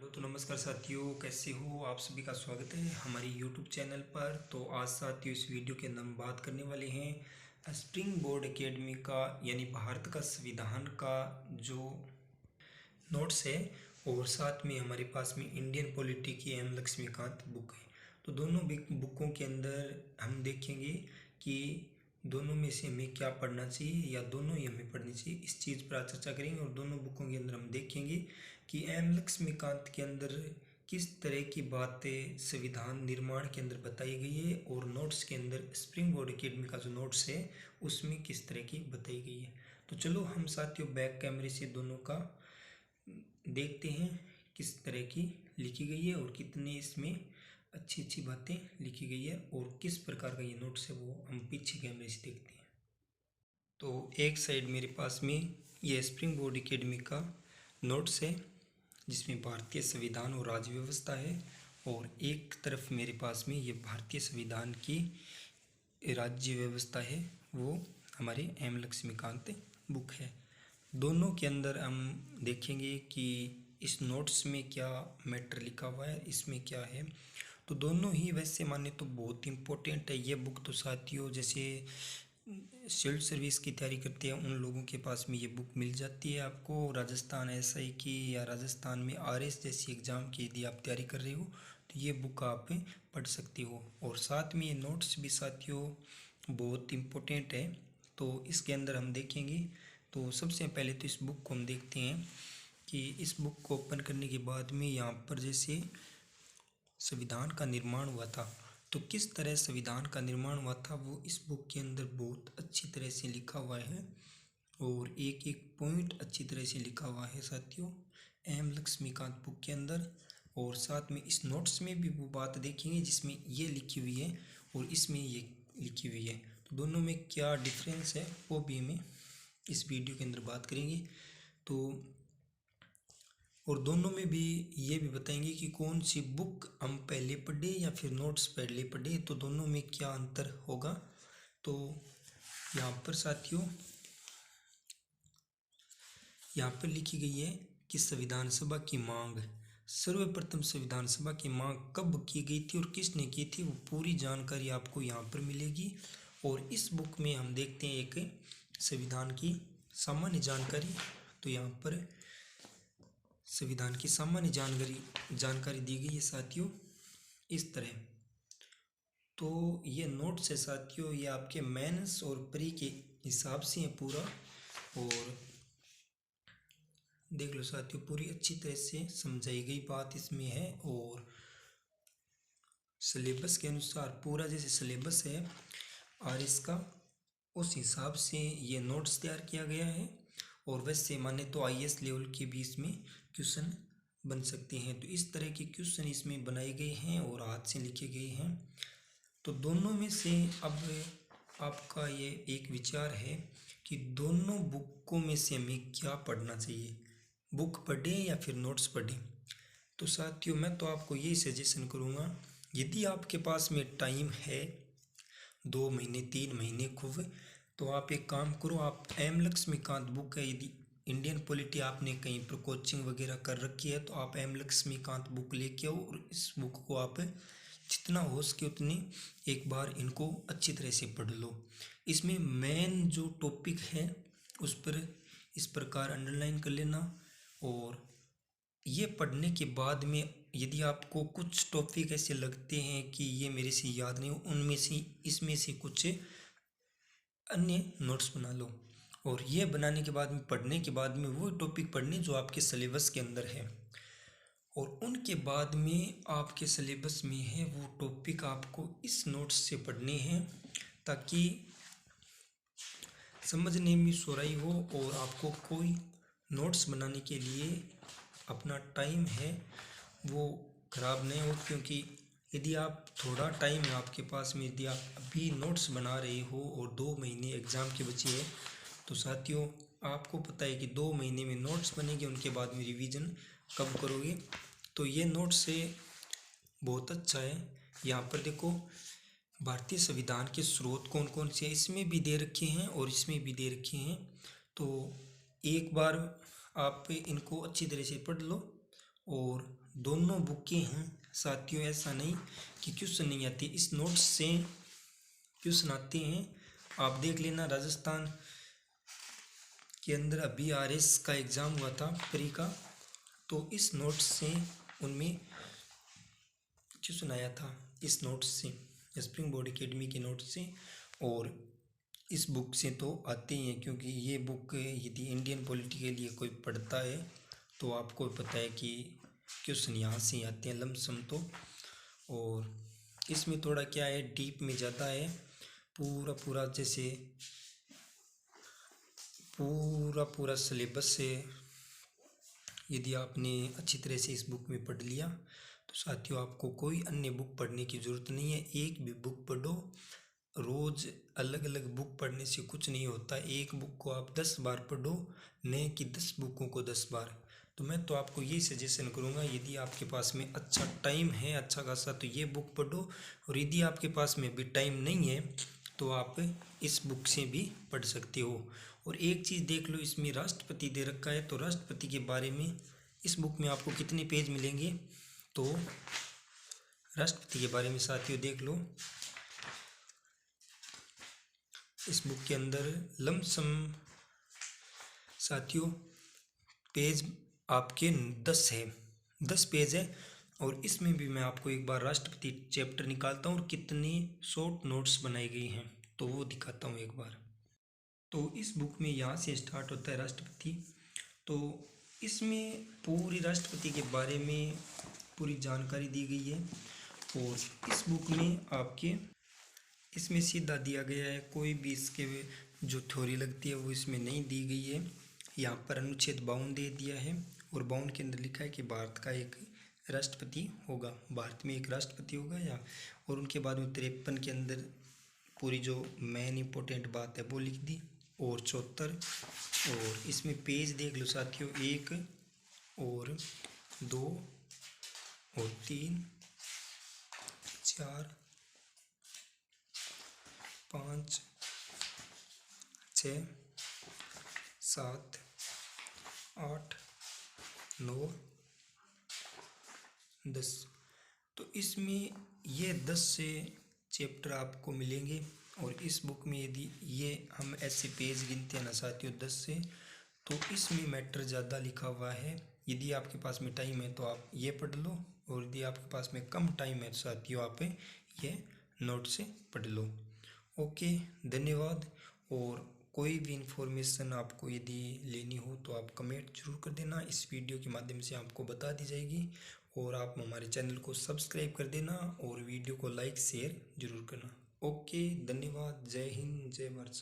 तो नमस्कार साथियों, कैसे हो आप सभी का स्वागत है हमारी YouTube चैनल पर। तो आज साथियों इस वीडियो के अंदर हम बात करने वाले हैं स्प्रिंग बोर्ड एकेडमी का यानी भारत का संविधान का जो नोट्स है, और साथ में हमारे पास में इंडियन पॉलिटी की एम लक्ष्मीकांत बुक है। तो दोनों बुकों के अंदर हम देखेंगे कि दोनों में से हमें क्या पढ़ना चाहिए या दोनों ही हमें पढ़नी चाहिए, इस चीज़ पर चर्चा करेंगे। और दोनों बुकों के अंदर हम देखेंगे कि एम लक्ष्मीकांत के अंदर किस तरह की बातें संविधान निर्माण के अंदर बताई गई है, और नोट्स के अंदर स्प्रिंग बोर्ड एकेडमी का जो नोट्स है उसमें किस तरह की बताई गई है। तो चलो हम साथियों बैक कैमरे से दोनों का देखते हैं किस तरह की लिखी गई है और कितने इसमें अच्छी अच्छी बातें लिखी गई है, और किस प्रकार का ये नोट्स है वो हम पीछे कैमरे से देखते हैं। तो एक साइड मेरे पास में ये स्प्रिंग बोर्ड एकेडमी का नोट्स है जिसमें भारतीय संविधान और राज्य व्यवस्था है, और एक तरफ मेरे पास में ये भारतीय संविधान की राज्य व्यवस्था है, वो हमारे एम लक्ष्मीकांत बुक है। दोनों के अंदर हम देखेंगे कि इस नोट्स में क्या मैटर लिखा हुआ है, इसमें क्या है। तो दोनों ही वैसे माने तो बहुत इम्पोर्टेंट है ये बुक। तो साथियों जैसे सिविल सर्विस की तैयारी करते हैं उन लोगों के पास में ये बुक मिल जाती है आपको। राजस्थान एसआई की या राजस्थान में आरएस जैसी एग्ज़ाम की यदि आप तैयारी कर रहे हो तो ये बुक आप पढ़ सकते हो। और साथ में ये नोट्स भी साथियों बहुत इम्पोर्टेंट है। तो इसके अंदर हम देखेंगे, तो सबसे पहले तो इस बुक को हम देखते हैं कि इस बुक को ओपन करने के बाद में यहाँ पर जैसे संविधान का निर्माण हुआ था, तो किस तरह संविधान का निर्माण हुआ था वो इस बुक के अंदर बहुत अच्छी तरह से लिखा हुआ है, और एक एक पॉइंट अच्छी तरह से लिखा हुआ है साथियों एम लक्ष्मीकांत बुक के अंदर। और साथ में इस नोट्स में भी वो बात देखेंगे जिसमें ये लिखी हुई है और इसमें ये लिखी हुई है। तो दोनों में क्या डिफरेंस है वो भी हमें इस वीडियो के अंदर बात करेंगे। तो और दोनों में भी ये भी बताएंगे कि कौन सी बुक हम पहले पढ़े या फिर नोट्स पहले पढ़े, तो दोनों में क्या अंतर होगा। तो यहाँ पर साथियों यहाँ पर लिखी गई है कि संविधान सभा की मांग, सर्वप्रथम संविधान सभा की मांग कब की गई थी और किसने की थी, वो पूरी जानकारी आपको यहाँ पर मिलेगी। और इस बुक में हम देखते हैं एक संविधान की सामान्य जानकारी। तो यहाँ पर संविधान की सामान्य जानकारी दी गई है साथियों इस तरह। तो ये नोट्स है साथियों, ये आपके मेंस और प्री के हिसाब से है पूरा। और देख लो साथियों पूरी अच्छी तरह से समझाई गई बात इसमें है, और सिलेबस के अनुसार पूरा जैसे सिलेबस है और इसका उस हिसाब से ये नोट्स तैयार किया गया है। और वैसे माने तो आईएएस लेवल के भी इसमें क्वेश्चन बन सकते हैं। तो इस तरह के क्वेश्चन इसमें बनाए गए हैं और हाथ से लिखे गए हैं। तो दोनों में से अब आपका ये एक विचार है कि दोनों बुकों में से हमें क्या पढ़ना चाहिए, बुक पढ़ें या फिर नोट्स पढ़ें। तो साथियों मैं तो आपको यही सजेशन करूँगा, यदि आपके पास में टाइम है 2 महीने 3 महीने खूब, तो आप एक काम करो, आप एम लक्ष्मीकांत बुक है, यदि इंडियन पॉलिटी आपने कहीं पर कोचिंग वगैरह कर रखी है तो आप एम लक्ष्मीकांत बुक लेके आओ, और इस बुक को आप जितना हो सके उतनी एक बार इनको अच्छी तरह से पढ़ लो। इसमें मेन जो टॉपिक है उस पर इस प्रकार अंडरलाइन कर लेना। और ये पढ़ने के बाद में यदि आपको कुछ टॉपिक ऐसे लगते हैं कि ये मेरे से याद नहीं, उनमें से इसमें से कुछ अन्य नोट्स बना लो। और ये बनाने के बाद में पढ़ने के बाद में वो टॉपिक पढ़ने जो आपके सिलेबस के अंदर है, और उनके बाद में आपके सिलेबस में है वो टॉपिक आपको इस नोट्स से पढ़ने हैं, ताकि समझने में सोराई हो और आपको कोई नोट्स बनाने के लिए अपना टाइम है वो ख़राब नहीं हो। क्योंकि यदि आप थोड़ा टाइम है आपके पास में, यदि आप अभी नोट्स बना रहे हो और 2 महीने एग्ज़ाम के बचे हैं, तो साथियों आपको पता है कि 2 महीने में नोट्स बनेंगे, उनके बाद में रिवीजन कब करोगे। तो ये नोट्स से बहुत अच्छा है। यहाँ पर देखो भारतीय संविधान के स्रोत कौन कौन से हैं, इसमें भी दे रखे हैं और इसमें भी दे रखे हैं। तो एक बार आप इनको अच्छी तरह से पढ़ लो और दोनों बुकें हैं साथियों। ऐसा नहीं कि क्वेश्चन नहीं आते, इस नोट्स से क्वेश्चन आते हैं। आप देख लेना, राजस्थान के अंदर अभी आरएस का एग्ज़ाम हुआ था प्री का, तो इस नोट्स से उनमें क्वेश्चन आया था, इस नोट्स से, स्प्रिंग बोर्ड एकेडमी के नोट्स से। और इस बुक से तो आते ही हैं, क्योंकि ये बुक यदि इंडियन पॉलिटी के लिए कोई पढ़ता है तो आपको पता है कि क्वेश्चन यहाँ से ही आते हैं लमसम तो। और इसमें थोड़ा क्या है, डीप में ज़्यादा है, पूरा पूरा जैसे पूरा सिलेबस है। यदि आपने अच्छी तरह से इस बुक में पढ़ लिया तो साथियों आपको कोई अन्य बुक पढ़ने की ज़रूरत नहीं है। एक भी बुक पढ़ो, रोज़ अलग अलग बुक पढ़ने से कुछ नहीं होता। एक बुक को आप 10 बार पढ़ो, न कि 10 बुकों को 10 बार। तो मैं तो आपको ये सजेशन करूँगा, यदि आपके पास में अच्छा टाइम है अच्छा खासा तो ये बुक पढ़ो, और यदि आपके पास में भी टाइम नहीं है तो आप इस बुक से भी पढ़ सकते हो। और एक चीज़ देख लो, इसमें राष्ट्रपति दे रखा है, तो राष्ट्रपति के बारे में इस बुक में आपको कितने पेज मिलेंगे, तो राष्ट्रपति के बारे में साथियों देख लो। इस बुक के अंदर लमसम साथियों पेज आपके 10 है, 10 पेज है। और इसमें भी मैं आपको एक बार राष्ट्रपति चैप्टर निकालता हूँ और कितनी शॉर्ट नोट्स बनाई गई हैं तो वो दिखाता हूँ एक बार। तो इस बुक में यहाँ से स्टार्ट होता है राष्ट्रपति। तो इसमें पूरी राष्ट्रपति के बारे में पूरी जानकारी दी गई है। और इस बुक में आपके इसमें सीधा दिया गया है, कोई भी इसके जो थ्योरी लगती है वो इसमें नहीं दी गई है। यहाँ पर अनुच्छेद 52 दे दिया है, और 52 के अंदर लिखा है कि भारत का एक राष्ट्रपति होगा, भारत में एक राष्ट्रपति होगा या। और उनके बाद में 53 के अंदर पूरी जो मेन इम्पोर्टेंट बात है वो लिख दी। और 74, और इसमें पेज देख लो साथियों, 1 और 2 और 3 4 5 6 7 8 9 10। तो इसमें ये 10 से चैप्टर आपको मिलेंगे। और इस बुक में यदि ये हम ऐसे पेज गिनते हैं ना साथियों 10 से, तो इसमें मैटर ज़्यादा लिखा हुआ है। यदि आपके पास में टाइम है तो आप ये पढ़ लो, और यदि आपके पास में कम टाइम है तो साथियों आप ये नोट से पढ़ लो। ओके, धन्यवाद। और कोई भी इन्फॉर्मेशन आपको यदि लेनी हो तो आप कमेंट जरूर कर देना, इस वीडियो के माध्यम से आपको बता दी जाएगी। और आप हमारे चैनल को सब्सक्राइब कर देना और वीडियो को लाइक शेयर जरूर करना। ओके, धन्यवाद। जय हिंद, जय भारत।